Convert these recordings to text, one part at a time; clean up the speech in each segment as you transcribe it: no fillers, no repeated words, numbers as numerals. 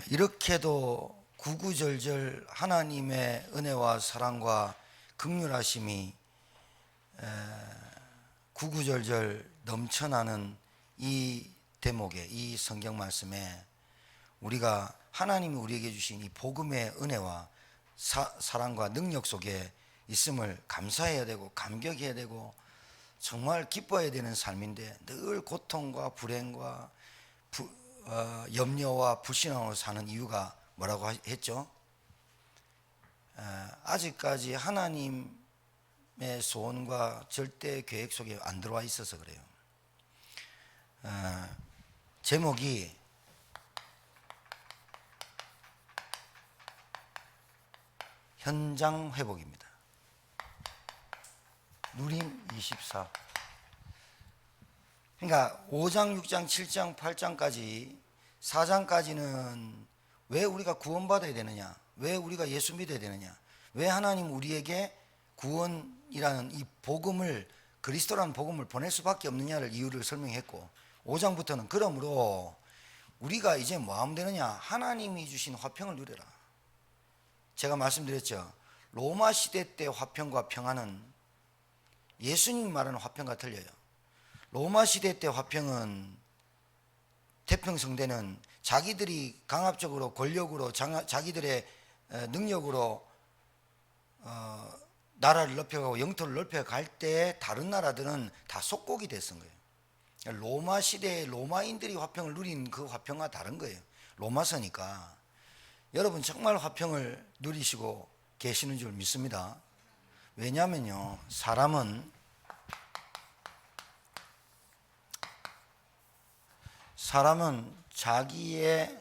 이렇게도 구구절절 하나님의 은혜와 사랑과 긍휼하심이 구구절절 넘쳐나는 이 대목에, 이 성경 말씀에 우리가 하나님이 우리에게 주신 이 복음의 은혜와 사랑과 능력 속에 있음을 감사해야 되고 감격해야 되고 정말 기뻐해야 되는 삶인데, 늘 고통과 불행과 염려와 불신앙으로 사는 이유가 뭐라고 했죠? 아직까지 하나님의 소원과 절대 계획 속에 안 들어와 있어서 그래요. 제목이 현장 회복입니다. 누림 24. 그러니까 5장, 6장, 7장, 8장까지 4장까지는 왜 우리가 구원받아야 되느냐, 왜 우리가 예수 믿어야 되느냐, 왜 하나님 우리에게 구원이라는 이 복음을, 그리스도라는 복음을 보낼 수밖에 없느냐를 이유를 설명했고, 5장부터는 그러므로 우리가 이제 뭐 하면 되느냐, 하나님이 주신 화평을 누려라. 제가 말씀드렸죠. 로마 시대 때 화평과 평화는 예수님이 말하는 화평과 틀려요. 로마 시대 때 화평은, 태평성대는 자기들이 강압적으로 권력으로 자기들의 능력으로 나라를 넓혀가고 영토를 넓혀갈 때 다른 나라들은 다 속국이 됐은 거예요. 로마 시대에 로마인들이 화평을 누린 그 화평과 다른 거예요. 로마서니까. 여러분 정말 화평을 누리시고 계시는 줄 믿습니다. 왜냐하면요, 사람은 자기의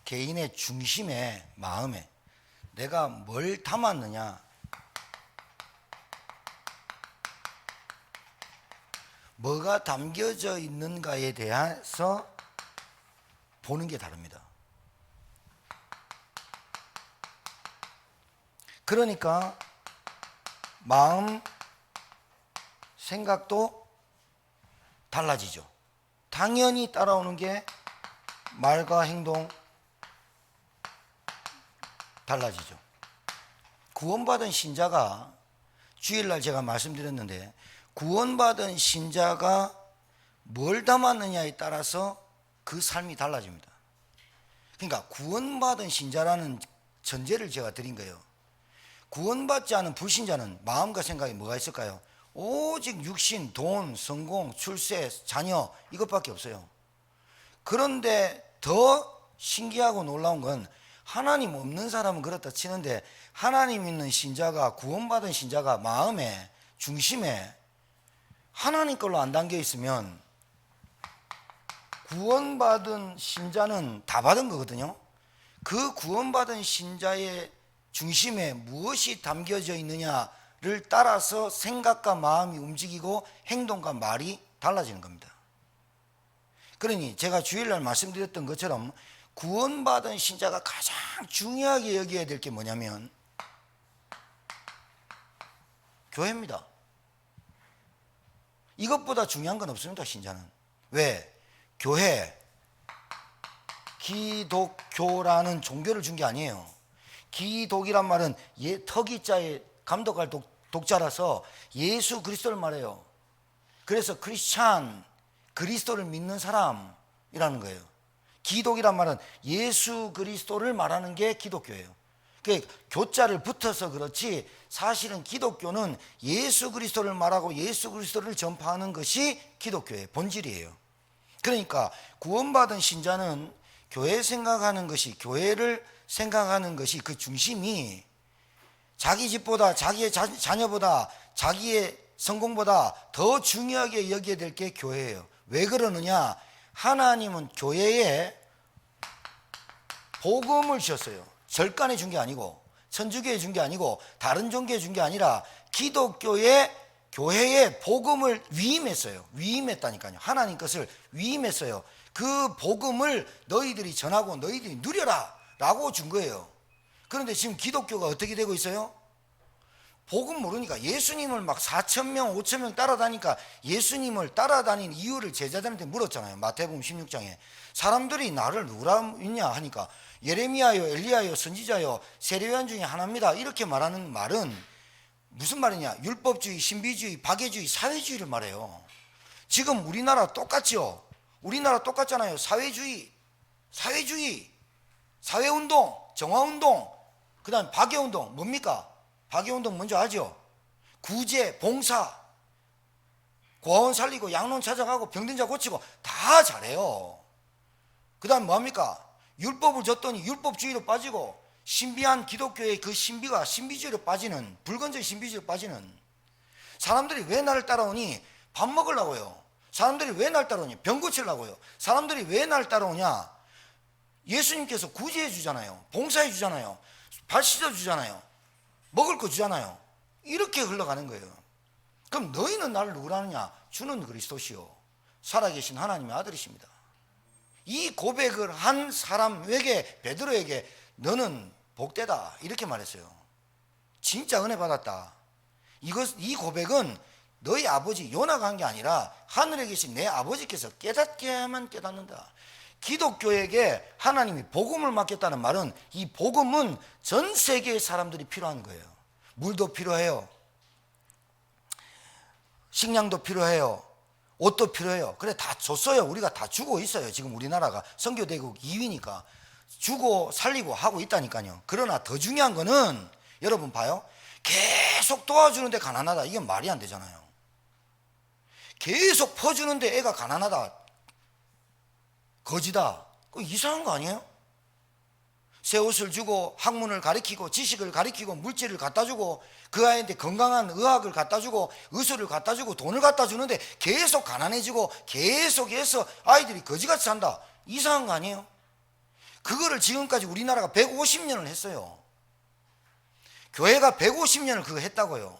개인의 중심에, 마음에 내가 뭘 담았느냐, 뭐가 담겨져 있는가에 대해서 보는 게 다릅니다. 그러니까 마음, 생각도 달라지죠. 당연히 따라오는 게 말과 행동 달라지죠. 구원받은 신자가, 주일날 제가 말씀드렸는데, 구원받은 신자가 뭘 담았느냐에 따라서 그 삶이 달라집니다. 그러니까 구원받은 신자라는 전제를 제가 드린 거예요. 구원받지 않은 불신자는 마음과 생각이 뭐가 있을까요? 오직 육신, 돈, 성공, 출세, 자녀, 이것밖에 없어요. 그런데 더 신기하고 놀라운 건, 하나님 없는 사람은 그렇다 치는데 하나님 있는 신자가, 구원받은 신자가 마음에, 중심에 하나님 걸로 안 담겨 있으면 구원받은 신자는 다 받은 거거든요. 그 구원받은 신자의 중심에 무엇이 담겨져 있느냐를 따라서 생각과 마음이 움직이고 행동과 말이 달라지는 겁니다. 그러니 제가 주일날 말씀드렸던 것처럼 구원받은 신자가 가장 중요하게 여겨야 될 게 뭐냐면 교회입니다. 이것보다 중요한 건 없습니다, 신자는. 왜? 교회, 기독교라는 종교를 준 게 아니에요. 기독이란 말은 터기자에 감독할 독자라서 예수 그리스도를 말해요. 그래서 크리스찬, 그리스도를 믿는 사람이라는 거예요. 기독이란 말은 예수 그리스도를 말하는 게 기독교예요. 그러니까 교자를 붙어서 그렇지, 사실은 기독교는 예수 그리스도를 말하고 예수 그리스도를 전파하는 것이 기독교의 본질이에요. 그러니까 구원받은 신자는 교회 생각하는 것이, 교회를 생각하는 것이, 그 중심이 자기 집보다, 자기의 자녀보다, 자기의 성공보다 더 중요하게 여겨야 될 게 교회예요. 왜 그러느냐? 하나님은 교회에 복음을 주셨어요. 절간에 준 게 아니고, 천주교에 준 게 아니고, 다른 종교에 준 게 아니라 기독교의, 교회에 복음을 위임했어요. 위임했다니까요. 하나님 것을 위임했어요. 그 복음을 너희들이 전하고 너희들이 누려라 라고 준 거예요. 그런데 지금 기독교가 어떻게 되고 있어요? 복음 모르니까 예수님을 막 4,000명 5,000명 따라다니까 예수님을 따라다닌 이유를 제자들한테 물었잖아요. 마태복음 16장에 사람들이 나를 누구라 믿냐 하니까 예레미야요 엘리야요 선지자요 세례요한 중에 하나입니다. 이렇게 말하는 말은 무슨 말이냐? 율법주의, 신비주의, 박애주의, 사회주의를 말해요. 지금 우리나라 똑같죠? 우리나라 똑같잖아요. 사회주의, 사회운동, 정화운동, 그 다음에 박애운동. 뭡니까? 박애운동 먼저 하죠. 구제, 봉사, 고아원 살리고 양론 찾아가고 병든자 고치고 다 잘해요. 그 다음 뭐합니까? 율법을 줬더니 율법주의로 빠지고 신비한 기독교의 그 신비가 신비주의로 빠지는, 불건전의 신비주의로 빠지는. 사람들이 왜 나를 따라오니? 밥 먹으려고요. 사람들이 왜 날 따라오니? 병 고치려고요. 사람들이 왜 날 따라오냐? 예수님께서 구제해 주잖아요. 봉사해 주잖아요. 발 씻어 주잖아요. 먹을 거 주잖아요. 이렇게 흘러가는 거예요. 그럼 너희는 나를 누구라느냐? 주는 그리스도시요 살아계신 하나님의 아들이십니다. 이 고백을 한 사람에게, 베드로에게 너는 복되다 이렇게 말했어요. 진짜 은혜 받았다. 이 고백은 너희 아버지 요나가 한 게 아니라 하늘에 계신 내 아버지께서 깨닫게만 깨닫는다. 기독교에게 하나님이 복음을 맡겼다는 말은 이 복음은 전 세계의 사람들이 필요한 거예요. 물도 필요해요. 식량도 필요해요. 옷도 필요해요. 그래 다 줬어요. 우리가 다 주고 있어요. 지금 우리나라가 선교대국 2위니까 주고 살리고 하고 있다니까요. 그러나 더 중요한 거는 여러분 봐요. 계속 도와주는데 가난하다. 이건 말이 안 되잖아요. 계속 퍼주는데 애가 가난하다. 거지다. 그거 이상한 거 아니에요? 새 옷을 주고 학문을 가르치고 지식을 가르치고 물질을 갖다 주고 그 아이한테 건강한 의학을 갖다 주고 의술을 갖다 주고 돈을 갖다 주는데 계속 가난해지고 계속해서 아이들이 거지같이 산다. 이상한 거 아니에요? 그거를 지금까지 우리나라가 150년을 했어요. 교회가 150년을 그거 했다고요.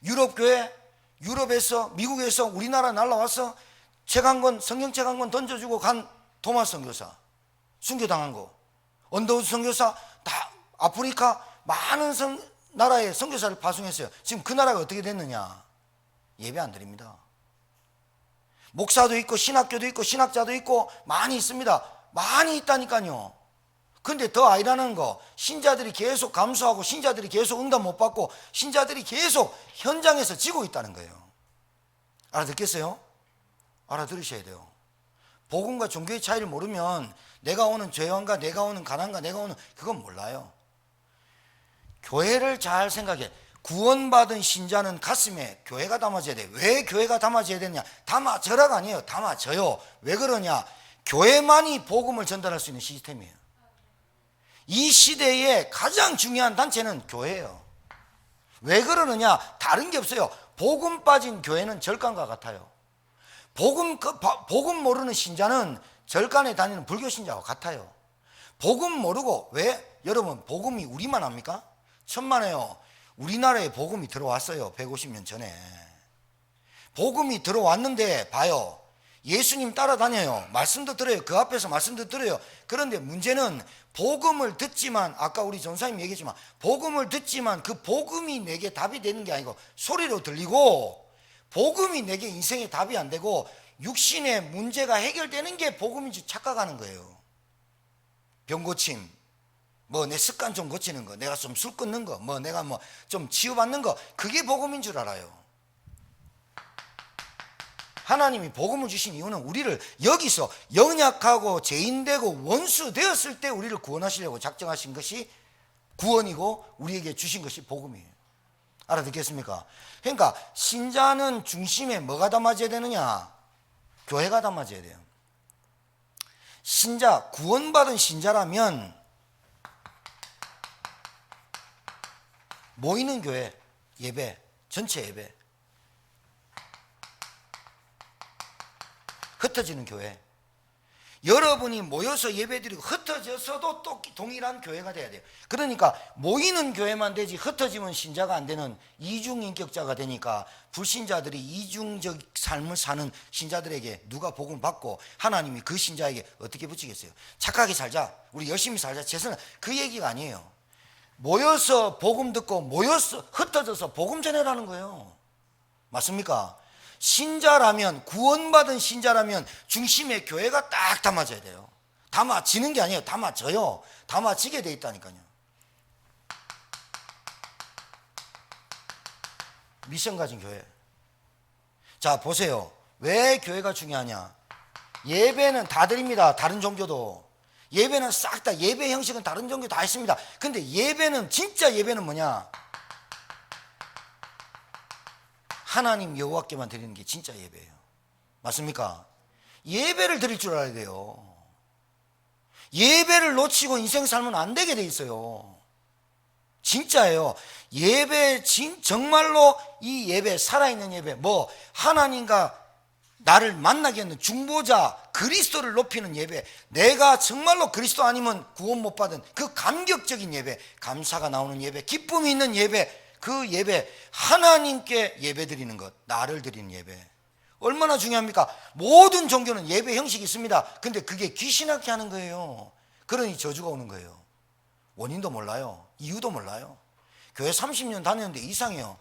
유럽 교회, 유럽에서 미국에서 우리나라 날라와서 책 한 권, 성경책 한 권 던져주고 간 도마스 선교사 순교당한 거, 언더우드 선교사, 다 아프리카 많은 나라에 선교사를 파송했어요. 지금 그 나라가 어떻게 됐느냐? 예배 안 드립니다. 목사도 있고 신학교도 있고 신학자도 있고 많이 있습니다. 많이 있다니까요. 근데 더 아니라는 거, 신자들이 계속 감수하고 신자들이 계속 응답 못 받고 신자들이 계속 현장에서 지고 있다는 거예요. 알아듣겠어요? 알아들으셔야 돼요. 복음과 종교의 차이를 모르면 내가 오는 죄원과 내가 오는 가난과 내가 오는 그건 몰라요. 교회를 잘 생각해. 구원받은 신자는 가슴에 교회가 담아져야 돼. 왜 교회가 담아져야 되냐? 담아져라가 아니에요. 담아져요. 왜 그러냐? 교회만이 복음을 전달할 수 있는 시스템이에요. 이 시대에 가장 중요한 단체는 교회예요. 왜 그러느냐? 다른 게 없어요. 복음 빠진 교회는 절간과 같아요. 복음 모르는 신자는 절간에 다니는 불교 신자와 같아요. 복음 모르고, 왜? 여러분, 복음이 우리만 합니까? 천만에요. 우리나라에 복음이 들어왔어요. 150년 전에. 복음이 들어왔는데 봐요. 예수님 따라다녀요. 말씀도 들어요. 그 앞에서 말씀도 들어요. 그런데 문제는 복음을 듣지만, 아까 우리 전사님 얘기했지만 복음을 듣지만 그 복음이 내게 답이 되는 게 아니고 소리로 들리고, 복음이 내게 인생의 답이 안 되고 육신의 문제가 해결되는 게 복음인 줄 착각하는 거예요. 병 고침, 뭐 내 습관 좀 고치는 거, 내가 좀 술 끊는 거, 뭐 내가 뭐 좀 치유받는 거, 그게 복음인 줄 알아요. 하나님이 복음을 주신 이유는 우리를 여기서 연약하고 죄인되고 원수 되었을 때 우리를 구원하시려고 작정하신 것이 구원이고 우리에게 주신 것이 복음이에요. 알아듣겠습니까? 그러니까 신자는 중심에 뭐가 담아져야 되느냐? 교회가 담아져야 돼요. 신자, 구원받은 신자라면 모이는 교회, 예배, 전체 예배, 흩어지는 교회, 여러분이 모여서 예배드리고 흩어져서도 또 동일한 교회가 돼야 돼요. 그러니까 모이는 교회만 되지 흩어지면 신자가 안 되는 이중인격자가 되니까 불신자들이 이중적 삶을 사는 신자들에게 누가 복음을 받고 하나님이 그 신자에게 어떻게 붙이겠어요? 착하게 살자, 우리 열심히 살자, 최선을, 그 얘기가 아니에요. 모여서 복음 듣고 모여서 흩어져서 복음 전해라는 거예요. 맞습니까? 신자라면, 구원받은 신자라면 중심에 교회가 딱 담아져야 돼요. 담아지는 게 아니에요. 담아져요. 담아지게 돼 있다니까요. 미션 가진 교회. 자, 보세요. 왜 교회가 중요하냐? 예배는 다 드립니다. 다른 종교도. 예배는 싹 다, 예배 형식은 다른 종교 다 있습니다. 근데 예배는, 진짜 예배는 뭐냐? 하나님 여호와께만 드리는 게 진짜 예배예요. 맞습니까? 예배를 드릴 줄 알아야 돼요. 예배를 놓치고 인생 살면 안 되게 돼 있어요. 진짜예요. 예배, 정말로 이 예배, 살아있는 예배, 뭐 하나님과 나를 만나게 하는 중보자 그리스도를 높이는 예배, 내가 정말로 그리스도 아니면 구원 못 받은 그 감격적인 예배, 감사가 나오는 예배, 기쁨이 있는 예배, 그 예배, 하나님께 예배 드리는 것, 나를 드리는 예배, 얼마나 중요합니까? 모든 종교는 예배 형식이 있습니다. 근데 그게 귀신하게 하는 거예요. 그러니 저주가 오는 거예요. 원인도 몰라요. 이유도 몰라요. 교회 30년 다녔는데 이상해요.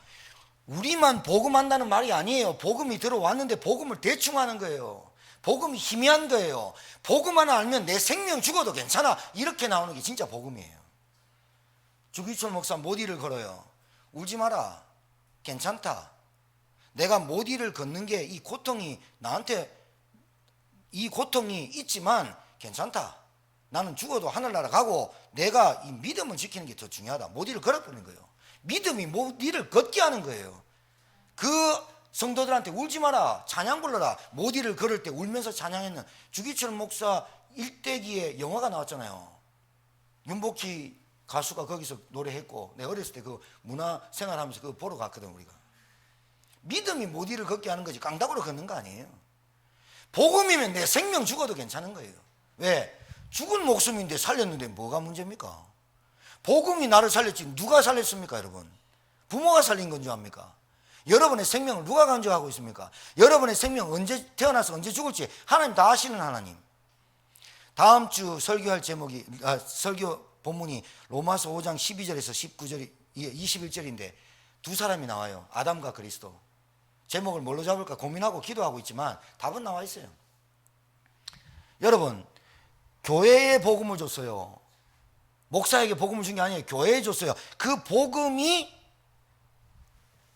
우리만 복음한다는 말이 아니에요. 복음이 들어왔는데 복음을 대충 하는 거예요. 복음이 희미한 거예요. 복음 하나 알면 내 생명 죽어도 괜찮아, 이렇게 나오는 게 진짜 복음이에요. 주기철 목사 모디를 걸어요. 울지 마라, 괜찮다. 내가 모디를 걷는 게 이 고통이 나한테, 이 고통이 있지만 괜찮다. 나는 죽어도 하늘나라 가고 내가 이 믿음을 지키는 게 더 중요하다. 모디를 걸어버리는 거예요. 믿음이 모디를 걷게 하는 거예요. 그 성도들한테 울지 마라, 찬양 불러라. 모디를 걸을 때 울면서 찬양했는 주기철 목사 일대기에 영화가 나왔잖아요. 윤복희 가수가 거기서 노래했고, 내가 어렸을 때 그 문화 생활하면서 그거 보러 갔거든. 우리가 믿음이 모디를 걷게 하는 거지 깡다구로 걷는 거 아니에요. 복음이면 내 생명 죽어도 괜찮은 거예요. 왜? 죽은 목숨인데 살렸는데 뭐가 문제입니까? 복음이 나를 살렸지 누가 살렸습니까? 여러분, 부모가 살린 건 줄 압니까? 여러분의 생명을 누가 간주하고 있습니까? 여러분의 생명 언제 태어나서 언제 죽을지 하나님 다 아시는 하나님. 다음 주 설교할 제목이, 설교 본문이 로마서 5장 12절에서 19절, 21절인데 두 사람이 나와요. 아담과 그리스도. 제목을 뭘로 잡을까 고민하고 기도하고 있지만 답은 나와 있어요. 여러분, 교회에 복음을 줬어요. 목사에게 복음을 준 게 아니에요. 교회에 줬어요. 그 복음이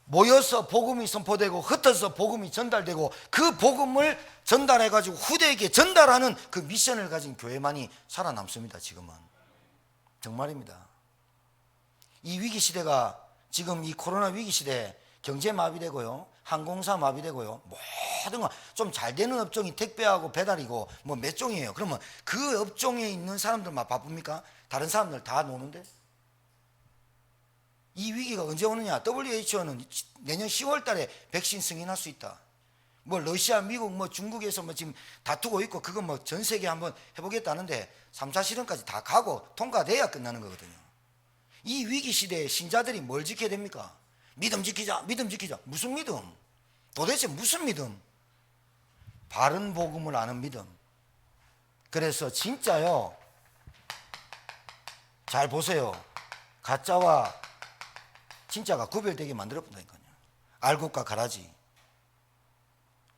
모여서 복음이 선포되고 흩어져서 복음이 전달되고 그 복음을 전달해가지고 후대에게 전달하는 그 미션을 가진 교회만이 살아남습니다. 지금은. 정말입니다. 이 위기 시대가, 지금 이 코로나 위기 시대에 경제 마비되고요, 항공사 마비되고요, 모든 거 좀 잘 되는 업종이 택배하고 배달이고 뭐 몇 종이에요. 그러면 그 업종에 있는 사람들만 바쁩니까? 다른 사람들 다 노는데? 이 위기가 언제 오느냐? WHO는 내년 10월 달에 백신 승인할 수 있다. 뭐 러시아, 미국, 뭐 중국에서 뭐 지금 다투고 있고 그거 뭐 전 세계 한번 해보겠다는데 3차 실험까지 다 가고 통과돼야 끝나는 거거든요. 이 위기 시대에 신자들이 뭘 지켜야 됩니까? 믿음 지키자, 믿음 지키자. 무슨 믿음? 도대체 무슨 믿음? 바른 복음을 아는 믿음. 그래서 진짜요, 잘 보세요. 가짜와 진짜가 구별되게 만들어본다니까요. 알곡과 가라지.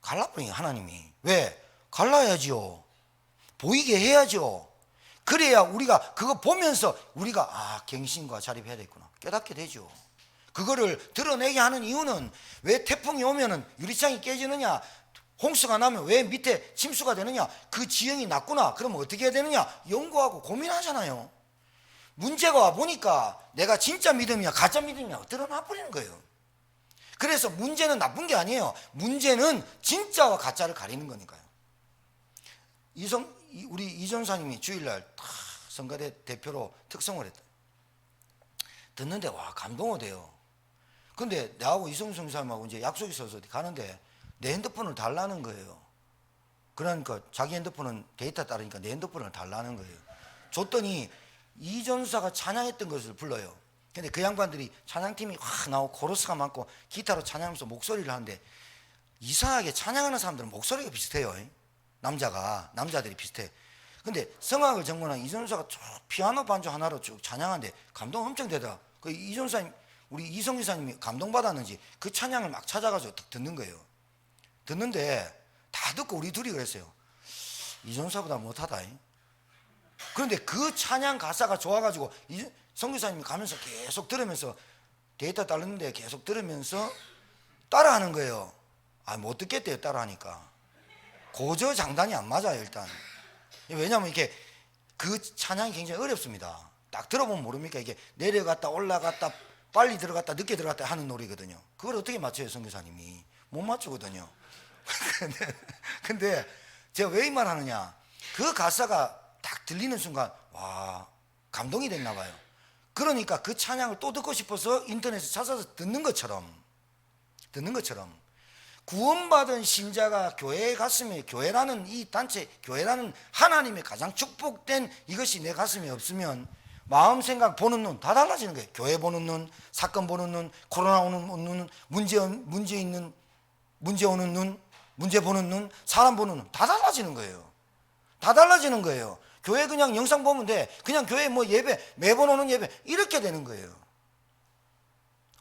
갈라버린 하나님이. 왜? 갈라야지요. 보이게 해야죠. 그래야 우리가 그거 보면서 우리가 갱신과 자립해야 되겠구나 깨닫게 되죠. 그거를 드러내게 하는 이유는, 왜 태풍이 오면은 유리창이 깨지느냐, 홍수가 나면 왜 밑에 침수가 되느냐, 그 지형이 낮구나, 그러면 어떻게 해야 되느냐 연구하고 고민하잖아요. 문제가 와 보니까 내가 진짜 믿음이야 가짜 믿음이야 드러나 버리는 거예요. 그래서 문제는 나쁜 게 아니에요. 문제는 진짜와 가짜를 가리는 거니까요. 우리 이전사님이 주일날 성가대 대표로 특성을 했다. 듣는데 와 감동이 돼요. 근데 나하고 이성수 목사님하고 이제 약속이 있어서 가는데 내 핸드폰을 달라는 거예요. 그러니까 자기 핸드폰은 데이터 따르니까 내 핸드폰을 달라는 거예요. 줬더니 이전사가 찬양했던 것을 불러요. 근데 그 양반들이 찬양팀이 확 나오고 코러스가 많고 기타로 찬양하면서 목소리를 하는데 이상하게 찬양하는 사람들은 목소리가 비슷해요. 남자들이 비슷해. 근데 성악을 전공한 이전사가 쭉 피아노 반주 하나로 쭉 찬양하는데 감동 엄청 되더라. 그 이전사님, 우리 이성 기사님이 감동받았는지 그 찬양을 막 찾아가지고 듣는 거예요. 듣는데 다 듣고 우리 둘이 그랬어요. 이전사보다 못하다. 그런데 그 찬양 가사가 좋아가지고 성교사님이 가면서 계속 들으면서 데이터 딸렸는데 계속 들으면서 따라하는 거예요. 못 듣겠대요. 따라하니까 고저장단이 안 맞아요. 일단 왜냐하면 이게 그 찬양이 굉장히 어렵습니다. 딱 들어보면 모릅니까? 이게 내려갔다 올라갔다 빨리 들어갔다 늦게 들어갔다 하는 노래거든요. 그걸 어떻게 맞춰요? 성교사님이 못 맞추거든요. 근데 제가 왜 이 말 하느냐, 그 가사가 딱 들리는 순간 와, 감동이 됐나 봐요. 그러니까 그 찬양을 또 듣고 싶어서 인터넷에 찾아서 듣는 것처럼 구원받은 신자가 교회에 갔으면, 교회라는 이 단체, 교회라는 하나님의 가장 축복된 이것이 내 가슴에 없으면 마음 생각 보는 눈 다 달라지는 거예요. 교회 보는 눈, 사건 보는 눈, 코로나 오는 눈, 문제 오는 눈, 문제 보는 눈, 사람 보는 눈 다 달라지는 거예요. 다 달라지는 거예요. 교회 그냥 영상 보면 돼. 그냥 교회 뭐 예배, 매번 오는 예배 이렇게 되는 거예요.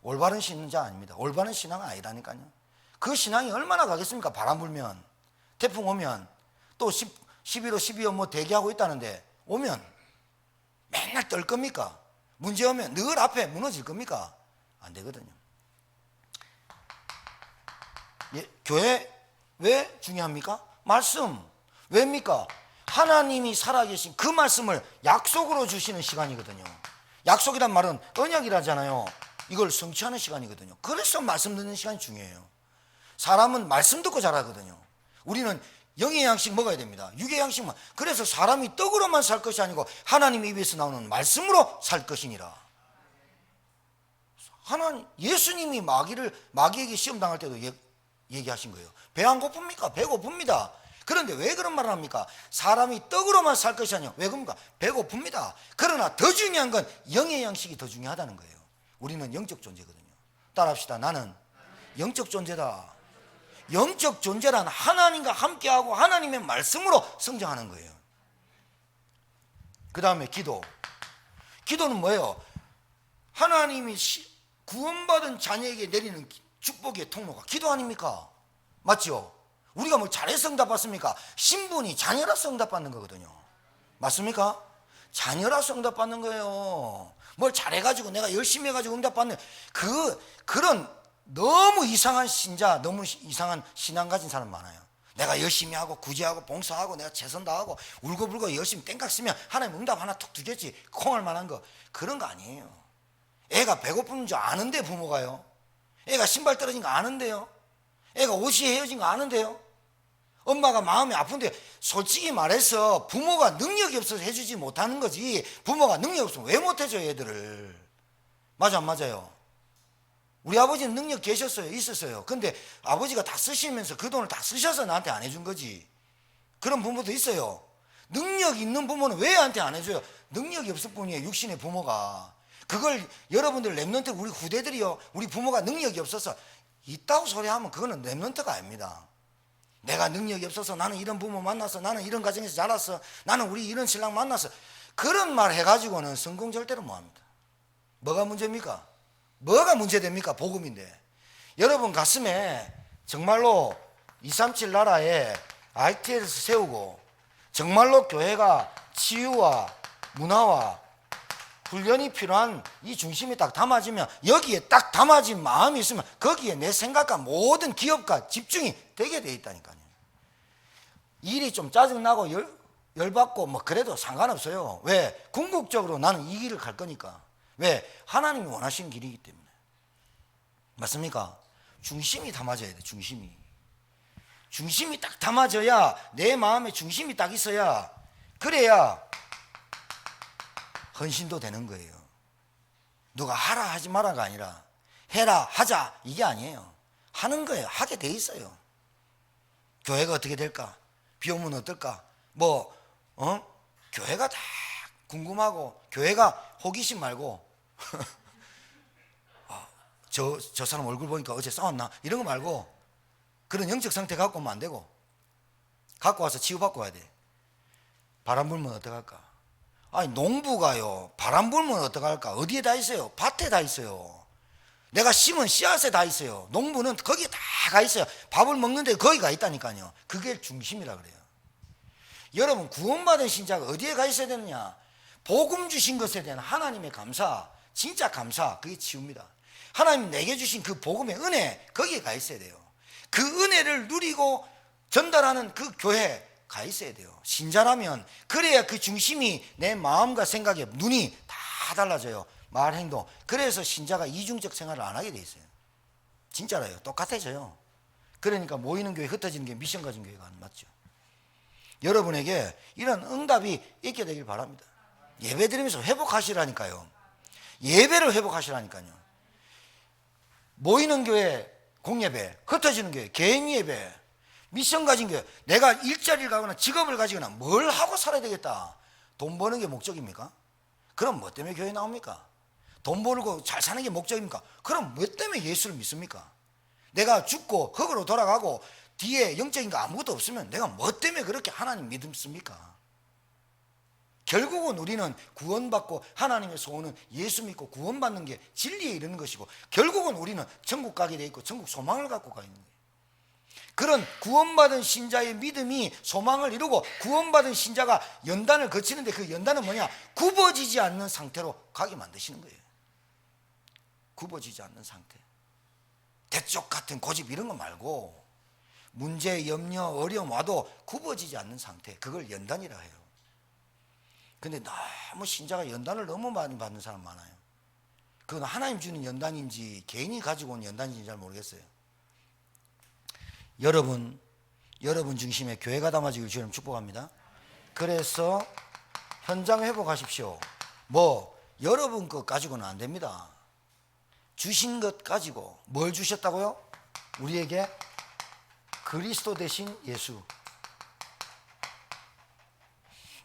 올바른 신자 아닙니다. 올바른 신앙은 아니라니까요. 그 신앙이 얼마나 가겠습니까? 바람 불면, 태풍 오면, 또 11호, 12호 뭐 대기하고 있다는데 오면 맨날 떨 겁니까? 문제 오면 늘 앞에 무너질 겁니까? 안 되거든요. 교회 왜 중요합니까? 말씀. 왜입니까? 하나님이 살아계신 그 말씀을 약속으로 주시는 시간이거든요. 약속이란 말은 언약이라잖아요. 이걸 성취하는 시간이거든요. 그래서 말씀 듣는 시간이 중요해요. 사람은 말씀 듣고 자라거든요. 우리는 영의 양식 먹어야 됩니다. 육의 양식만. 그래서 사람이 떡으로만 살 것이 아니고 하나님 입에서 나오는 말씀으로 살 것이니라. 예수님이 마귀에게 시험 당할 때도 얘기하신 거예요. 배 안 고픕니까? 배 고픕니다. 그런데 왜 그런 말을 합니까? 사람이 떡으로만 살 것이 아니라 왜 그럽니까? 배고픕니다. 그러나 더 중요한 건 영의 양식이 더 중요하다는 거예요. 우리는 영적 존재거든요. 따라합시다. 나는 영적 존재다. 영적 존재란 하나님과 함께하고 하나님의 말씀으로 성장하는 거예요. 그 다음에 기도는 뭐예요? 하나님이 구원받은 자녀에게 내리는 축복의 통로가 기도 아닙니까? 맞죠? 우리가 뭐 잘해서 응답받습니까? 신분이 자녀라서 응답받는 거거든요. 맞습니까? 자녀라서 응답받는 거예요. 뭘 잘해가지고 내가 열심히 해가지고 응답받는 그런 너무 이상한 신자, 너무 이상한 신앙 가진 사람 많아요. 내가 열심히 하고 구제하고 봉사하고 내가 최선 다하고 울고불고 열심히 땡깍 쓰면 하나님 응답 하나 툭 두겠지. 콩할 만한 거. 그런 거 아니에요. 애가 배고픈 줄 아는데 부모가요. 애가 신발 떨어진 거 아는데요. 애가 옷이 헤어진 거 아는데요. 엄마가 마음이 아픈데 솔직히 말해서 부모가 능력이 없어서 해주지 못하는 거지, 부모가 능력이 없으면 왜 못해줘요 애들을. 맞아 안 맞아요? 우리 아버지는 능력 계셨어요. 있었어요. 근데 아버지가 다 쓰시면서 그 돈을 다 쓰셔서 나한테 안 해준 거지. 그런 부모도 있어요. 능력 있는 부모는 왜 나한테 안 해줘요? 능력이 없을 뿐이에요. 육신의 부모가. 그걸 여러분들 렘넌트, 우리 후대들이요, 우리 부모가 능력이 없어서 있다고 소리하면 그거는 렘넌트가 아닙니다. 내가 능력이 없어서 나는 이런 부모 만나서, 나는 이런 가정에서 자랐어, 나는 우리 이런 신랑 만나서, 그런 말 해가지고는 성공 절대로 못합니다. 뭐가 문제입니까? 뭐가 문제됩니까? 복음인데. 여러분 가슴에 정말로 237 나라에 ITL을 세우고 정말로 교회가 치유와 문화와 훈련이 필요한 이 중심이 딱 담아지면, 여기에 딱 담아진 마음이 있으면 거기에 내 생각과 모든 기업과 집중이 되게 돼 있다니까요. 일이 좀 짜증나고 열받고 뭐 그래도 상관없어요. 왜? 궁극적으로 나는 이 길을 갈 거니까. 왜? 하나님이 원하시는 길이기 때문에. 맞습니까? 중심이 담아져야 돼. 중심이 딱 담아져야, 내 마음에 중심이 딱 있어야, 그래야 헌신도 되는 거예요. 누가 하라 하지 마라가 아니라 해라 하자 이게 아니에요. 하는 거예요. 하게 돼 있어요. 교회가 어떻게 될까? 비 오면 어떨까? 교회가 다 궁금하고, 교회가 호기심 말고 저 사람 얼굴 보니까 어제 싸웠나? 이런 거 말고, 그런 영적 상태 갖고 오면 안 되고, 갖고 와서 치유받고 와야 돼. 바람 불면 어떡할까? 아니 농부가요 바람 불면 어떡할까? 어디에 다 있어요? 밭에 다 있어요. 내가 심은 씨앗에 다 있어요. 농부는 거기에 다 가 있어요. 밥을 먹는데 거기 가 있다니까요. 그게 중심이라 그래요. 여러분 구원받은 신자가 어디에 가 있어야 되느냐? 복음 주신 것에 대한 하나님의 감사, 진짜 감사, 그게 치유입니다. 하나님 내게 주신 그 복음의 은혜, 거기에 가 있어야 돼요. 그 은혜를 누리고 전달하는 그 교회에 가 있어야 돼요. 신자라면 그래야 그 중심이 내 마음과 생각에 눈이 다 달라져요. 말, 행동. 그래서 신자가 이중적 생활을 안 하게 돼 있어요. 진짜로요. 똑같아져요. 그러니까 모이는 교회, 흩어지는 게 미션 가진 교회가 안 맞죠. 여러분에게 이런 응답이 있게 되길 바랍니다. 예배 드리면서 회복하시라니까요. 예배를 회복하시라니까요. 모이는 교회 공예배, 흩어지는 교회 개인 예배, 미션 가진 교회. 내가 일자리를 가거나 직업을 가지거나 뭘 하고 살아야 되겠다. 돈 버는 게 목적입니까? 그럼 뭐 때문에 교회 나옵니까? 돈 벌고 잘 사는 게 목적입니까? 그럼 뭐 때문에 예수를 믿습니까? 내가 죽고 흙으로 돌아가고 뒤에 영적인 거 아무것도 없으면 내가 뭐 때문에 그렇게 하나님 믿습니까? 결국은 우리는 구원받고 하나님의 소원은 예수 믿고 구원받는 게 진리에 이르는 것이고, 결국은 우리는 천국 가게 돼 있고 천국 소망을 갖고 가 있는 거예요. 그런 구원받은 신자의 믿음이 소망을 이루고, 구원받은 신자가 연단을 거치는데 그 연단은 뭐냐? 굽어지지 않는 상태로 가게 만드시는 거예요. 굽어지지 않는 상태. 대쪽 같은 고집 이런 거 말고, 문제, 염려, 어려움 와도 굽어지지 않는 상태, 그걸 연단이라 해요. 근데 너무 신자가 연단을 너무 많이 받는 사람 많아요. 그건 하나님 주는 연단인지 개인이 가지고 온 연단인지 잘 모르겠어요. 여러분 중심에 교회가 담아지길 주님 축복합니다. 그래서 현장 회복하십시오. 뭐 여러분 것 가지고는 안 됩니다. 주신 것 가지고. 뭘 주셨다고요? 우리에게 그리스도 대신 예수.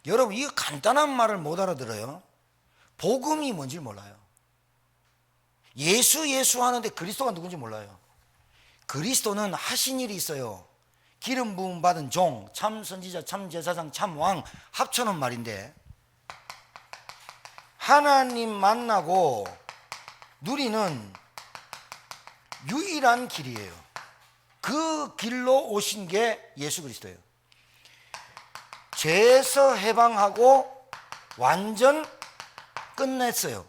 여러분 이 간단한 말을 못 알아들어요. 복음이 뭔지 몰라요. 예수 하는데 그리스도가 누군지 몰라요. 그리스도는 하신 일이 있어요. 기름 부음 받은 종, 참 선지자, 참 제사장, 참 왕 합쳐놓은 말인데, 하나님 만나고 누리는 유일한 길이에요. 그 길로 오신 게 예수 그리스도예요. 죄에서 해방하고 완전 끝냈어요.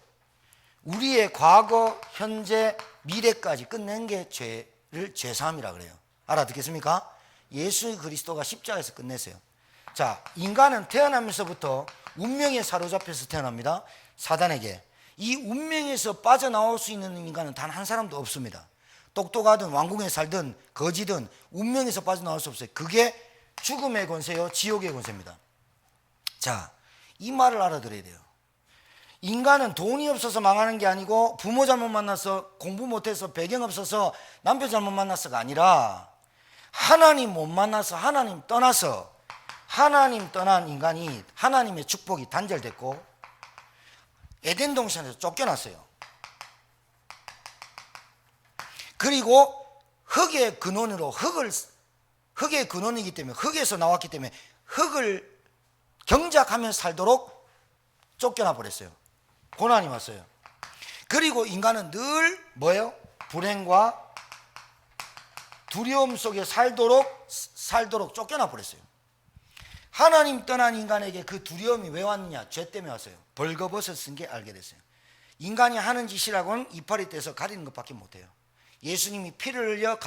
우리의 과거, 현재, 미래까지 끝낸 게 죄를 죄사함이라 그래요. 알아듣겠습니까? 예수 그리스도가 십자가에서 끝냈어요. 자, 인간은 태어나면서부터 운명에 사로잡혀서 태어납니다. 사단에게. 이 운명에서 빠져나올 수 있는 인간은 단 한 사람도 없습니다. 똑똑하든 왕궁에 살든 거지든 운명에서 빠져나올 수 없어요. 그게 죽음의 권세요, 지옥의 권세입니다. 자, 이 말을 알아들어야 돼요. 인간은 돈이 없어서 망하는 게 아니고, 부모 잘못 만나서, 공부 못해서, 배경 없어서, 남편 잘못 만나서가 아니라, 하나님 못 만나서, 하나님 떠나서, 하나님 떠난 인간이 하나님의 축복이 단절됐고 에덴 동산에서 쫓겨났어요. 그리고 흙의 근원으로, 흙의 근원이기 때문에, 흙에서 나왔기 때문에 흙을 경작하며 살도록 쫓겨나 버렸어요. 고난이 왔어요. 그리고 인간은 늘 뭐예요? 불행과 두려움 속에 살도록 쫓겨나 버렸어요. 하나님 떠난 인간에게 그 두려움이 왜 왔느냐? 죄 때문에 왔어요. 벌거벗어 쓴 게 알게 됐어요. 인간이 하는 짓이라고는 이파리 떼서 가리는 것밖에 못해요. 예수님이 피를 흘려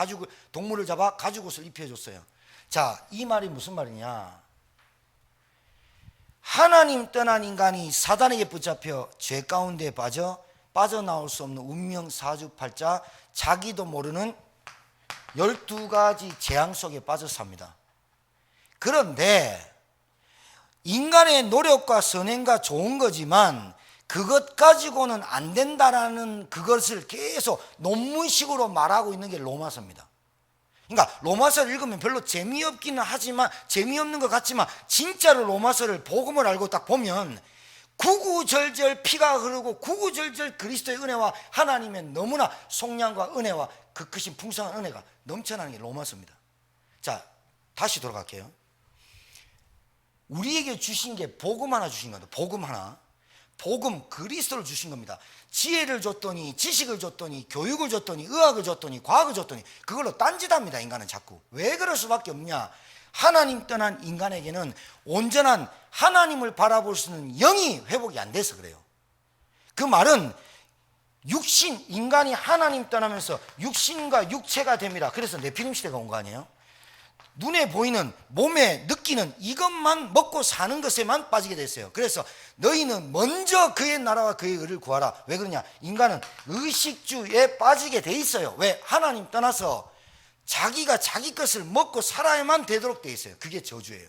동물을 잡아 가죽옷을 입혀줬어요. 자, 이 말이 무슨 말이냐? 하나님 떠난 인간이 사단에게 붙잡혀 죄 가운데 빠져나올 수 없는 운명 사주팔자, 자기도 모르는 12가지 재앙 속에 빠져 삽니다. 그런데 인간의 노력과 선행과 좋은 거지만 그것 가지고는 안 된다라는 그것을 계속 논문식으로 말하고 있는 게 로마서입니다. 그러니까 로마서를 읽으면 별로 재미없기는 하지만, 재미없는 것 같지만, 진짜로 로마서를 복음을 알고 딱 보면 구구절절 피가 흐르고 구구절절 그리스도의 은혜와 하나님의 너무나 속량과 은혜와 그 크신 풍성한 은혜가 넘쳐나는 게 로마서입니다. 자, 다시 돌아갈게요. 우리에게 주신 게 복음 하나 주신 겁니다. 복음 하나. 복음 그리스도를 주신 겁니다. 지혜를 줬더니, 지식을 줬더니, 교육을 줬더니, 의학을 줬더니, 과학을 줬더니 그걸로 딴짓합니다. 인간은 자꾸. 왜 그럴 수밖에 없냐? 하나님 떠난 인간에게는 온전한 하나님을 바라볼 수 있는 영이 회복이 안 돼서 그래요. 그 말은 육신, 인간이 하나님 떠나면서 육신과 육체가 됩니다. 그래서 네피림 시대가 온 거 아니에요? 눈에 보이는, 몸에 느끼는 이것만 먹고 사는 것에만 빠지게 됐어요. 그래서 너희는 먼저 그의 나라와 그의 의를 구하라. 왜 그러냐? 인간은 의식주에 빠지게 돼 있어요. 왜? 하나님 떠나서 자기가 자기 것을 먹고 살아야만 되도록 돼 있어요. 그게 저주예요.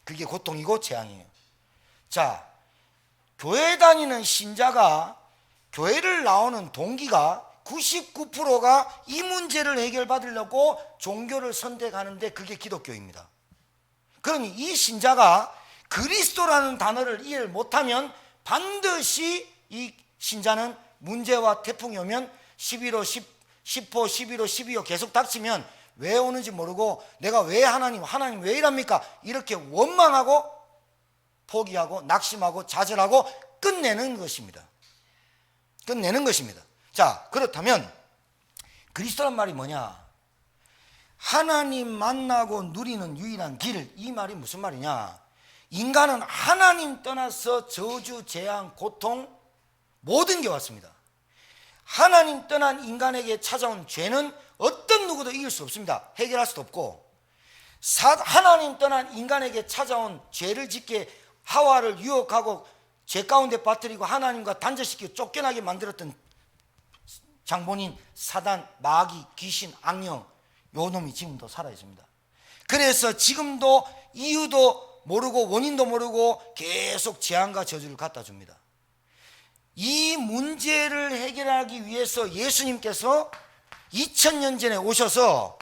그게 고통이고 재앙이에요. 자, 교회 다니는 신자가, 교회를 나오는 동기가 99%가 이 문제를 해결받으려고 종교를 선택하는데 그게 기독교입니다. 그러니 이 신자가 그리스도라는 단어를 이해를 못하면 반드시 이 신자는 문제와 태풍이 오면 11호, 10호, 11호, 12호 계속 닥치면 왜 오는지 모르고 내가 왜 하나님 왜 이랍니까? 이렇게 원망하고 포기하고 낙심하고 좌절하고 끝내는 것입니다. 끝내는 것입니다. 자, 그렇다면 그리스도란 말이 뭐냐? 하나님 만나고 누리는 유일한 길, 이 말이 무슨 말이냐? 인간은 하나님 떠나서 저주, 재앙, 고통 모든 게 왔습니다. 하나님 떠난 인간에게 찾아온 죄는 어떤 누구도 이길 수 없습니다. 해결할 수도 없고, 하나님 떠난 인간에게 찾아온 죄를 짓게 하와를 유혹하고 죄 가운데 빠뜨리고 하나님과 단절시키고 쫓겨나게 만들었던 장본인, 사단, 마귀, 귀신, 악령, 요 놈이 지금도 살아있습니다. 그래서 지금도 이유도 모르고 원인도 모르고 계속 재앙과 저주를 갖다 줍니다. 이 문제를 해결하기 위해서 예수님께서 2000년 전에 오셔서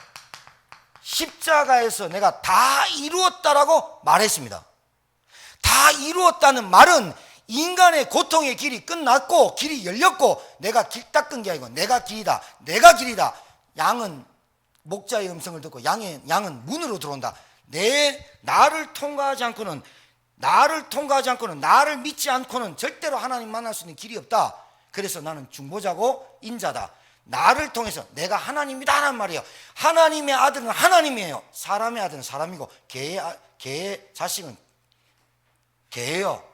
십자가에서 내가 다 이루었다라고 말했습니다. 다 이루었다는 말은 인간의 고통의 길이 끝났고 길이 열렸고 내가 길 닦은 게 아니고 내가 길이다, 내가 길이다. 양은 목자의 음성을 듣고 양은 문으로 들어온다. 나를 통과하지 않고는 나를 믿지 않고는 절대로 하나님 만날 수 있는 길이 없다. 그래서 나는 중보자고 인자다. 나를 통해서 내가 하나님이다 하는 말이에요. 하나님의 아들은 하나님이에요. 사람의 아들은 사람이고 개의 자식은 개예요.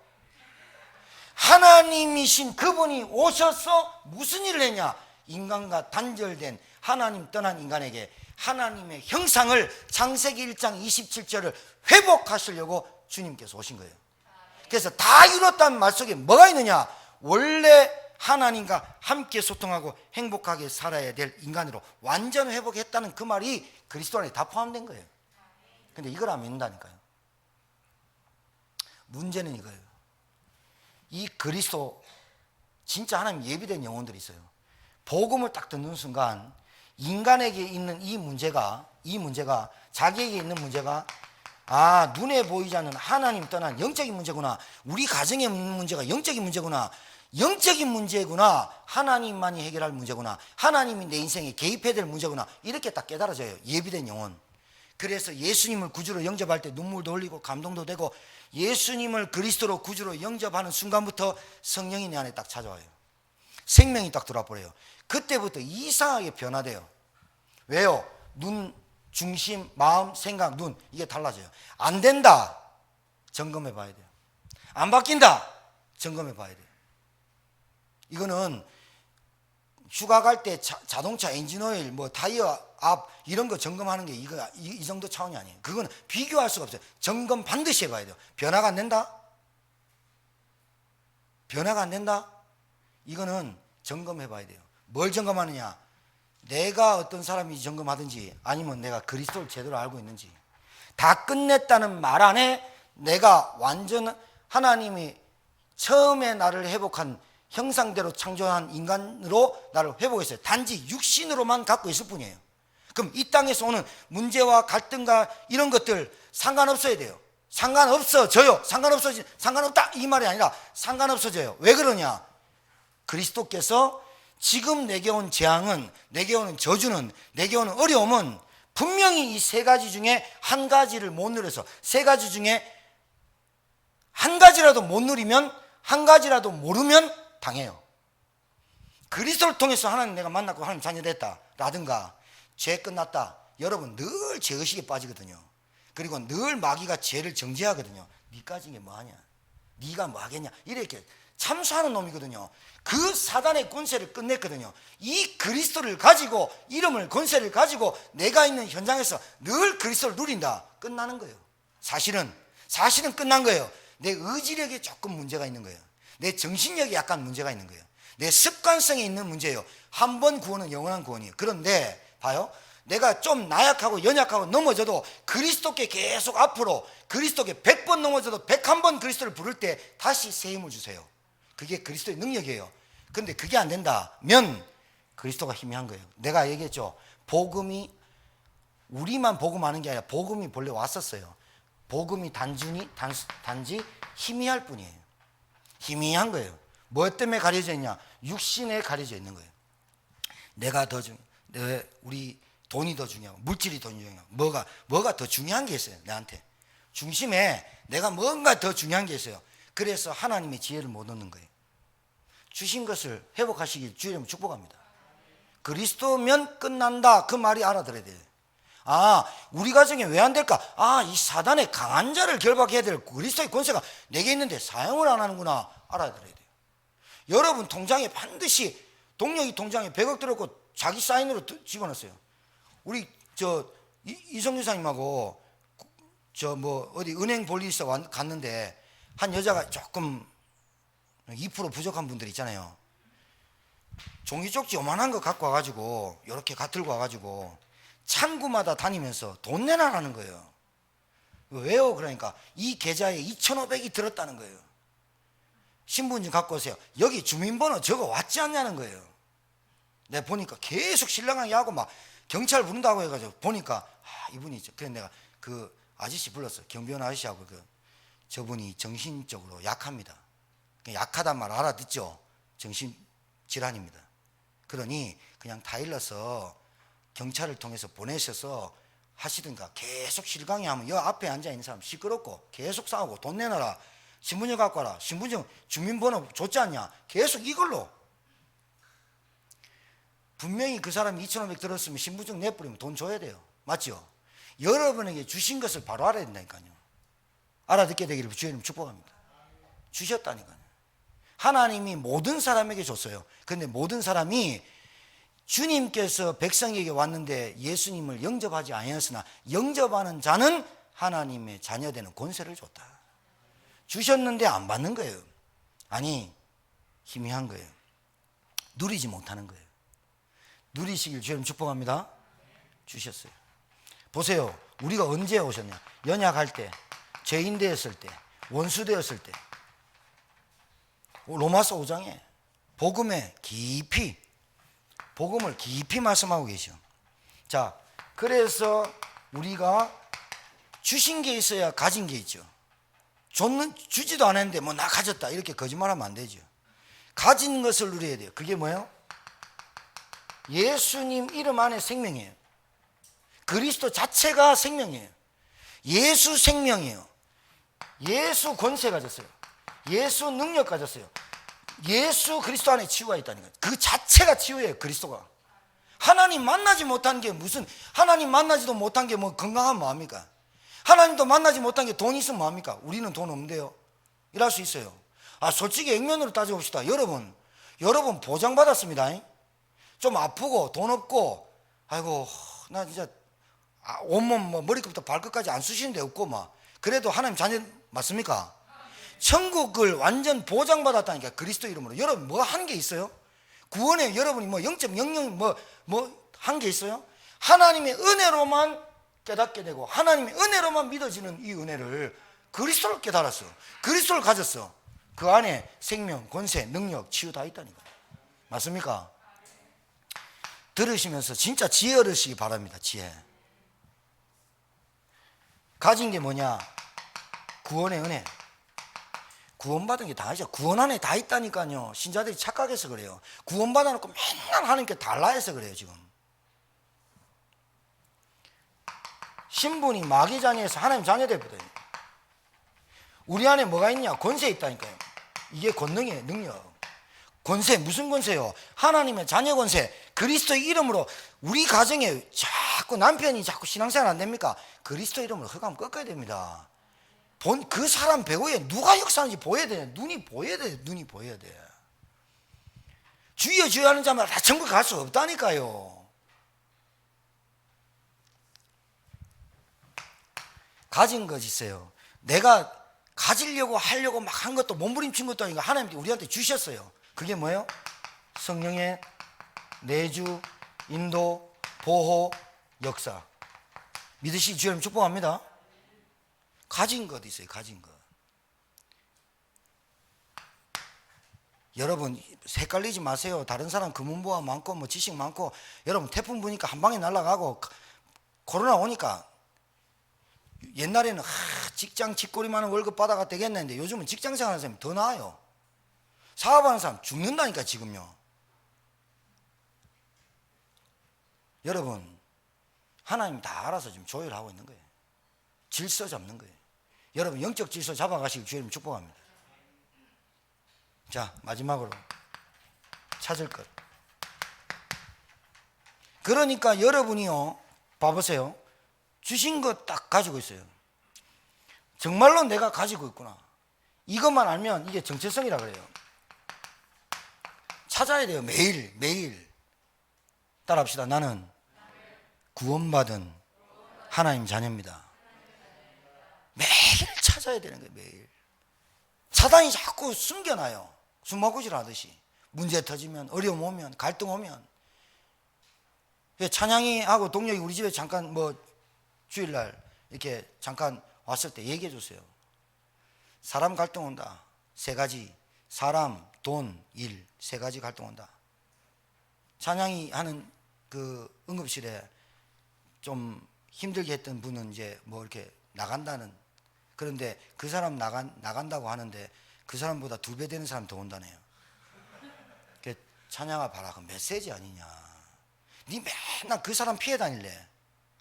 하나님이신 그분이 오셔서 무슨 일을 했냐? 인간과 단절된 하나님 떠난 인간에게 하나님의 형상을 창세기 1장 27절을 회복하시려고 주님께서 오신 거예요. 그래서 다 이뤘다는 말 속에 뭐가 있느냐? 원래 하나님과 함께 소통하고 행복하게 살아야 될 인간으로 완전 회복했다는 그 말이 그리스도 안에 다 포함된 거예요. 근데 이걸 안 믿는다니까요. 문제는 이거예요. 이 그리스도 진짜 하나님 예비된 영혼들이 있어요. 복음을 딱 듣는 순간 인간에게 있는 이 문제가 자기에게 있는 문제가 눈에 보이지 않는 하나님 떠난 영적인 문제구나. 우리 가정에 있는 문제가 영적인 문제구나. 영적인 문제구나. 하나님만이 해결할 문제구나. 하나님이 내 인생에 개입해야 될 문제구나. 이렇게 딱 깨달아져요. 예비된 영혼. 그래서 예수님을 구주로 영접할 때 눈물도 흘리고 감동도 되고 예수님을 그리스도로 구주로 영접하는 순간부터 성령이 내 안에 딱 찾아와요. 생명이 딱 들어와 버려요. 그때부터 이상하게 변화돼요. 왜요? 눈, 중심, 마음, 생각, 눈 이게 달라져요. 안 된다. 점검해 봐야 돼요. 안 바뀐다. 점검해 봐야 돼요. 이거는 휴가 갈 때 자동차 엔진오일, 타이어 앞 이런 거 점검하는 게 이 정도 차원이 아니에요. 그건 비교할 수가 없어요. 점검 반드시 해봐야 돼요. 변화가 안 된다? 변화가 안 된다? 이거는 점검해 봐야 돼요. 뭘 점검하느냐? 내가 어떤 사람인지 점검하든지 아니면 내가 그리스도를 제대로 알고 있는지. 다 끝냈다는 말 안에 내가 완전 하나님이 처음에 나를 회복한 형상대로 창조한 인간으로 나를 회복했어요. 단지 육신으로만 갖고 있을 뿐이에요. 그럼 이 땅에서 오는 문제와 갈등과 이런 것들 상관없어야 돼요. 상관없어져요. 상관없다 이 말이 아니라 상관없어져요. 왜 그러냐? 그리스도께서 지금 내게 온 재앙은, 내게 오는 저주는, 내게 오는 어려움은 분명히 이 세 가지 중에 한 가지를 못 누려서 세 가지 중에 한 가지라도 못 누리면, 한 가지라도 모르면 당해요. 그리스도를 통해서 하나님 내가 만났고 하나님 자녀 됐다 라든가 죄 끝났다, 여러분 늘 죄의식에 빠지거든요. 그리고 늘 마귀가 죄를 정죄하거든요. 니까지 게 뭐하냐, 니가 뭐 하겠냐, 이렇게 참수하는 놈이거든요. 그 사단의 권세를 끝냈거든요. 이 그리스도를 가지고, 이름을, 권세를 가지고 내가 있는 현장에서 늘 그리스도를 누린다, 끝나는 거예요. 사실은 끝난 거예요. 내 의지력에 조금 문제가 있는 거예요. 내 정신력에 약간 문제가 있는 거예요. 내 습관성에 있는 문제예요. 한 번 구원은 영원한 구원이에요. 그런데 봐요, 내가 좀 나약하고 연약하고 넘어져도 그리스도께 계속 앞으로, 그리스도께 100번 넘어져도 101번 그리스도를 부를 때 다시 새 힘을 주세요. 그게 그리스도의 능력이에요. 근데 그게 안 된다면 그리스도가 희미한 거예요. 내가 얘기했죠. 복음이 우리만 복음하는 게 아니라 복음이 본래 왔었어요. 복음이 단지 희미할 뿐이에요. 희미한 거예요. 뭐 때문에 가려져 있냐? 육신에 가려져 있는 거예요. 내가 더 우리 돈이 더 중요하고, 물질이 더 중요하고, 뭐가 더 중요한 게 있어요. 나한테 중심에 내가 뭔가 더 중요한 게 있어요. 그래서 하나님의 지혜를 못 얻는 거예요. 주신 것을 회복하시길 주님 축복합니다. 그리스도면 끝난다, 그 말이 알아들어야 돼요. 아, 우리 가정에 왜 안 될까? 아, 이 사단의 강한 자를 결박해야 될 그리스도의 권세가 내게 있는데 사용을 안 하는구나, 알아들어야 돼요. 여러분 통장에 반드시, 동력이 통장에 100억 들었고 자기 사인으로 집어넣었어요. 우리 이성규 사님하고 어디 은행 볼일 있어 갔는데 한 여자가 조금 2% 부족한 분들 있잖아요. 종이 쪽지 요만한 거 갖고 와가지고 이렇게 들고 와가지고 창구마다 다니면서 돈 내놔라는 거예요. 왜요? 그러니까 이 계좌에 2,500이 들었다는 거예요. 신분증 갖고 오세요. 여기 주민번호 적어 왔지 않냐는 거예요. 내가 보니까 계속 신랑하게 하고 막 경찰 부른다고 해가지고 보니까 이분이 있죠. 그래서 내가 그 아저씨 불렀어. 경비원 아저씨하고 저분이 정신적으로 약합니다. 약하단 말 알아듣죠? 정신질환입니다. 그러니 그냥 다 일러서 경찰을 통해서 보내셔서 하시든가, 계속 실강이 하면 여 앞에 앉아있는 사람 시끄럽고 계속 싸우고 돈 내놔라, 신분증 갖고 와라, 신분증 주민번호 줬지 않냐, 계속 이걸로. 분명히 그 사람이 2,500 들었으면 신분증 내버리면 돈 줘야 돼요. 맞죠? 여러분에게 주신 것을 바로 알아야 된다니까요. 알아듣게 되기를 주님 축복합니다. 주셨다니까요. 하나님이 모든 사람에게 줬어요. 그런데 모든 사람이 주님께서 백성에게 왔는데 예수님을 영접하지 아니하였으나 영접하는 자는 하나님의 자녀되는 권세를 줬다. 주셨는데 안 받는 거예요. 아니, 희미한 거예요. 누리지 못하는 거예요. 누리시길 주님 축복합니다. 주셨어요. 보세요. 우리가 언제 오셨냐? 연약할 때, 죄인 되었을 때, 원수 되었을 때. 로마서 5장에 복음을 깊이 말씀하고 계셔. 자, 그래서 우리가 주신 게 있어야 가진 게 있죠. 주지도 않았는데 뭐 나 가졌다 이렇게 거짓말하면 안 되죠. 가진 것을 누려야 돼요. 그게 뭐예요? 예수님 이름 안에 생명이에요. 그리스도 자체가 생명이에요. 예수 생명이에요. 예수 권세 가졌어요. 예수 능력 가졌어요. 예수 그리스도 안에 치유가 있다니까요. 그 자체가 치유예요. 그리스도가. 하나님 만나지 못한 게 무슨, 하나님 만나지도 못한 게 뭐 건강하면 뭐합니까? 하나님도 만나지 못한 게 돈 있으면 뭐합니까? 우리는 돈 없는데요. 일할 수 있어요. 솔직히 액면으로 따져봅시다. 여러분 보장받았습니다. 좀 아프고 돈 없고, 아이고 나 진짜 온몸 머리끝부터 발끝까지 안 쑤시는 데 없고 막, 그래도 하나님 자녀 맞습니까? 천국을 완전 보장받았다니까, 그리스도 이름으로. 여러분 뭐 한 게 있어요? 구원에 여러분이 뭐 0.00 뭐 한 게 있어요? 하나님의 은혜로만 깨닫게 되고 하나님의 은혜로만 믿어지는 이 은혜를, 그리스도를 깨달았어. 그리스도를 가졌어. 그 안에 생명, 권세, 능력, 치유 다 있다니까. 맞습니까? 들으시면서 진짜 지혜 얻으시기 바랍니다. 지혜. 가진 게 뭐냐? 구원의 은혜. 구원받은 게 다 있죠. 구원 안에 다 있다니까요. 신자들이 착각해서 그래요. 구원받아놓고 맨날 하나님께 달라해서 그래요. 지금 신분이 마귀 자녀에서 하나님 자녀 됐거든요. 우리 안에 뭐가 있냐? 권세 있다니까요. 이게 권능이에요. 능력. 권세, 무슨 권세요? 하나님의 자녀 권세. 그리스도의 이름으로 우리 가정에 자꾸 남편이 자꾸 신앙생활 안 됩니까? 그리스도 이름으로 흑암 꺾어야 됩니다. 그 사람 배후에 누가 역사하는지 보여야 돼. 눈이 보여야 돼. 눈이 보여야 돼. 주여 주여 하는 자마다 다 천국 갈 수 없다니까요. 가진 것 있어요. 내가 가지려고 하려고 막 한 것도 몸부림친 것도 아니고 하나님께 우리한테 주셨어요. 그게 뭐예요? 성령의 내주, 인도, 보호, 역사. 믿으시기 주님 축복합니다. 가진 것 있어요. 가진 것. 여러분 헷갈리지 마세요. 다른 사람 금은보화 많고 뭐 지식 많고, 여러분 태풍 부니까 한 방에 날아가고, 코로나 오니까 옛날에는 직장 직거리만은 월급 받아가 되겠는데 요즘은 직장 생활하는 사람이 더 나아요. 사업하는 사람 죽는다니까 지금요. 여러분 하나님 다 알아서 지금 조율하고 있는 거예요. 질서 잡는 거예요. 여러분 영적 질서 잡아가시길 주님 축복합니다. 자, 마지막으로 찾을 것. 그러니까 여러분이요, 봐보세요. 주신 것 딱 가지고 있어요. 정말로 내가 가지고 있구나. 이것만 알면 이게 정체성이라 그래요. 찾아야 돼요. 매일 매일. 따라합시다. 나는 구원받은 하나님 자녀입니다. 매일 찾아야 되는 거예요. 매일. 사단이 자꾸 숨겨놔요. 숨바꼭질 하듯이. 문제 터지면, 어려움 오면, 갈등 오면. 찬양이 하고 동력이 우리 집에 잠깐 뭐 주일날 이렇게 잠깐 왔을 때 얘기해 줬어요. 사람 갈등 온다. 세 가지. 사람, 돈, 일. 세 가지 갈등 온다. 찬양이 하는 그 응급실에 좀 힘들게 했던 분은 이제 뭐 이렇게 나간다는, 그런데 그 사람 나간다고 하는데 그 사람보다 2배 되는 사람 더 온다네요. 찬양아 봐라. 그 메시지 아니냐. 니 맨날 그 사람 피해 다닐래.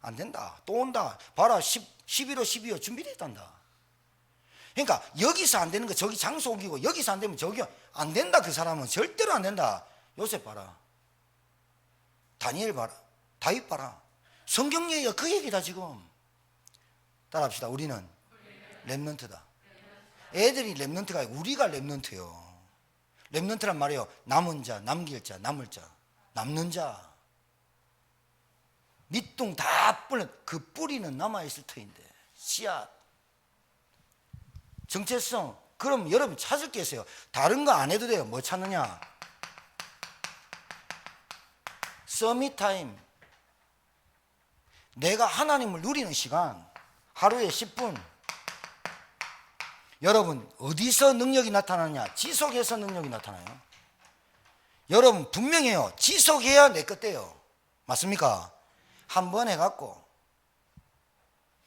안 된다. 또 온다. 봐라. 11호 12호 준비됐단다. 그러니까 여기서 안 되는 거 저기 장소 옮기고, 여기서 안 되면 저기 안 된다. 그 사람은 절대로 안 된다. 요셉 봐라. 다니엘 봐라. 다윗 봐라. 성경 얘기가 그 얘기다 지금. 따라합시다. 우리는 렘넌트다. 애들이 렘넌트가 아니고 우리가 렘넌트요. 렘넌트란 말이에요. 남은 자, 남길 자, 남을 자, 남는 자. 밑둥 다 뿌는 그 뿌리는 남아있을 터인데, 씨앗. 정체성. 그럼 여러분 찾을 게 있어요. 다른 거 안 해도 돼요. 뭐 찾느냐? 서밋 타임. 내가 하나님을 누리는 시간. 하루에 10분. 여러분 어디서 능력이 나타나냐? 지속해서 능력이 나타나요. 여러분 분명해요. 지속해야 내 것 돼요. 맞습니까? 한 번 해갖고.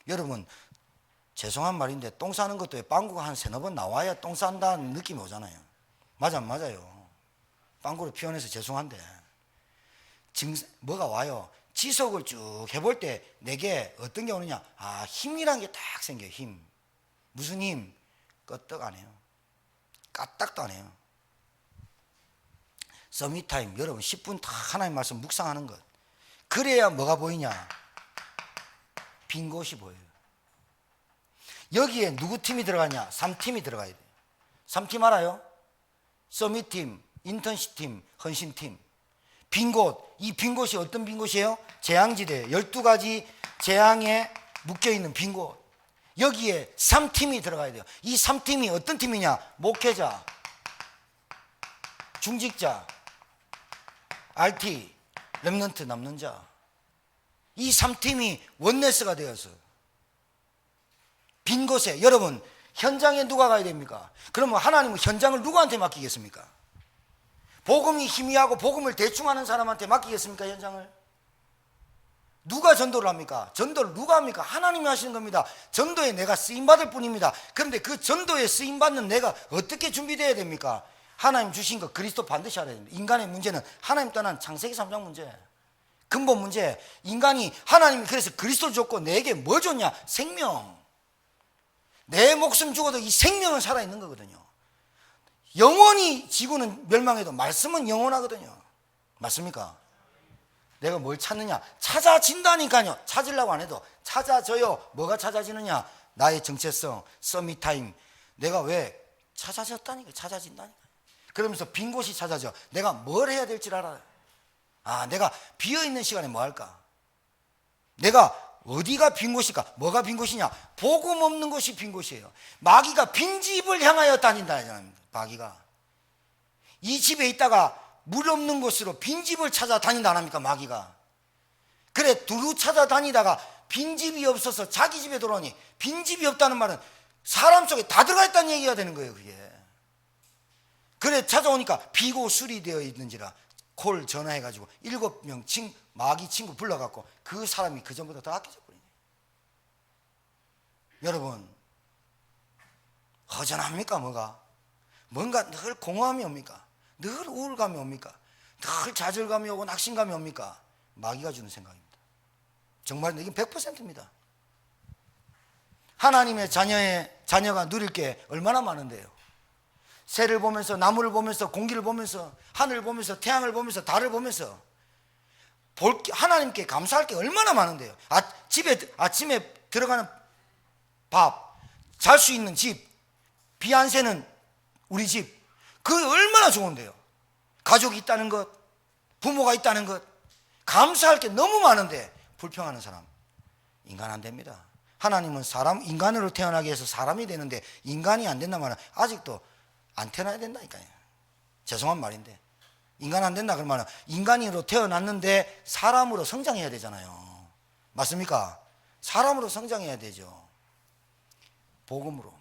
여러분 죄송한 말인데 똥 싸는 것도 빵구가 한 3-4번 나와야 똥 싼다는 느낌이 오잖아요. 맞아 안 맞아요? 빵구를 표현해서 죄송한데 뭐가 와요? 지속을 쭉 해볼 때 내게 어떤 게 오느냐? 힘이란 게 딱 생겨요. 힘. 무슨 힘? 끄떡 안 해요. 까딱도 안 해요. 서밋타임. 여러분 10분 다 하나님 말씀 묵상하는 것. 그래야 뭐가 보이냐? 빈 곳이 보여요. 여기에 누구 팀이 들어가냐? 3팀이 들어가야 돼요. 3팀 알아요? 서밋팀, 인턴십팀, 헌신팀. 빈 곳. 이 빈 곳이 어떤 빈 곳이에요? 재앙지대. 12가지 재앙에 묶여있는 빈 곳. 여기에 3팀이 들어가야 돼요. 이 3팀이 어떤 팀이냐? 목회자, 중직자, RT, 렘넌트 남는 자. 이 3팀이 원네스가 되어서 빈 곳에. 여러분 현장에 누가 가야 됩니까? 그러면 하나님은 현장을 누구한테 맡기겠습니까? 복음이 희미하고 복음을 대충 하는 사람한테 맡기겠습니까? 현장을? 누가 전도를 합니까? 전도를 누가 합니까? 하나님이 하시는 겁니다. 전도에 내가 쓰임받을 뿐입니다. 그런데 그 전도에 쓰임받는 내가 어떻게 준비되어야 됩니까? 하나님 주신 거 그리스도 반드시 알아야 됩니다. 인간의 문제는 하나님 떠난 창세기 3장 문제, 근본 문제. 인간이 하나님이 그래서 그리스도를 줬고 내게 뭘 줬냐? 생명. 내 목숨 죽어도 이 생명은 살아있는 거거든요. 영원히 지구는 멸망해도 말씀은 영원하거든요. 맞습니까? 내가 뭘 찾느냐? 찾아진다니까요. 찾으려고 안 해도 찾아져요. 뭐가 찾아지느냐? 나의 정체성, 서밋타임. 내가 왜 찾아졌다니까, 찾아진다니까. 그러면서 빈 곳이 찾아져. 내가 뭘 해야 될지 알아요. 아, 내가 비어있는 시간에 뭐 할까? 내가 어디가 빈 곳일까? 뭐가 빈 곳이냐? 복음 없는 곳이 빈 곳이에요. 마귀가 빈집을 향하여 다닌다. 마귀가 이 집에 있다가 물 없는 곳으로 빈집을 찾아 다닌다 안 합니까? 마귀가. 그래 두루 찾아다니다가 빈집이 없어서 자기 집에 돌아오니, 빈집이 없다는 말은 사람 속에 다 들어가 있다는 얘기가 되는 거예요. 그게. 그래 찾아오니까 비고 수리되어 있는지라 콜 전화해가지고 7명 마귀 친구 불러갖고 그 사람이 그 전보다 더 악해져 버리네. 여러분, 허전합니까? 뭔가 늘 공허함이 옵니까? 늘 우울감이 옵니까? 늘 좌절감이 오고 낙심감이 옵니까? 마귀가 주는 생각입니다. 정말 이게 100%입니다. 하나님의 자녀가 누릴 게 얼마나 많은데요. 새를 보면서, 나무를 보면서, 공기를 보면서, 하늘을 보면서, 태양을 보면서, 달을 보면서 하나님께 감사할 게 얼마나 많은데요. 집에 아침에 들어가는 밥, 잘 수 있는 집, 비 안 새는 우리 집, 그게 얼마나 좋은데요. 가족이 있다는 것, 부모가 있다는 것, 감사할 게 너무 많은데 불평하는 사람, 인간 안 됩니다. 하나님은 인간으로 태어나게 해서 사람이 되는데 인간이 안 된단 말은 아직도 안 태어나야 된다니까요. 죄송한 말인데, 인간 안 된다 그러면 인간으로 태어났는데 사람으로 성장해야 되잖아요. 맞습니까? 사람으로 성장해야 되죠. 복음으로.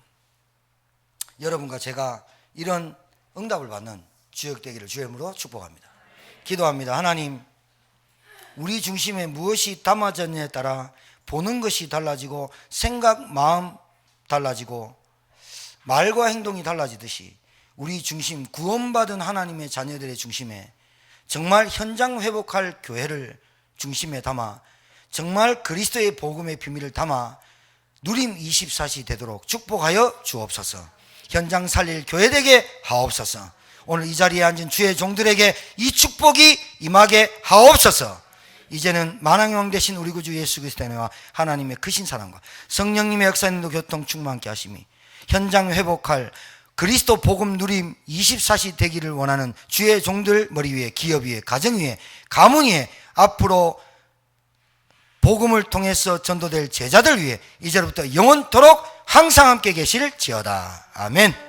여러분과 제가 이런 응답을 받는 주역 되기를 주의 이름으로 축복합니다. 기도합니다. 하나님, 우리 중심에 무엇이 담아졌냐에 따라 보는 것이 달라지고 생각, 마음 달라지고 말과 행동이 달라지듯이 우리 중심, 구원받은 하나님의 자녀들의 중심에 정말 현장 회복할 교회를 중심에 담아 정말 그리스도의 복음의 비밀을 담아 누림 24시 되도록 축복하여 주옵소서. 현장 살릴 교회 되게 하옵소서. 오늘 이 자리에 앉은 주의 종들에게 이 축복이 임하게 하옵소서. 이제는 만왕왕 되신 우리 구주 예수 그리스도의 은혜와 하나님의 크신 사랑과 성령님의 역사님도 교통 충만케 하심이 현장 회복할 그리스도 복음 누림 24시 되기를 원하는 주의 종들 머리 위에, 기업 위에, 가정 위에, 가문 위에, 앞으로 복음을 통해서 전도될 제자들 위에 이제부터 영원토록 항상 함께 계실지어다. 아멘.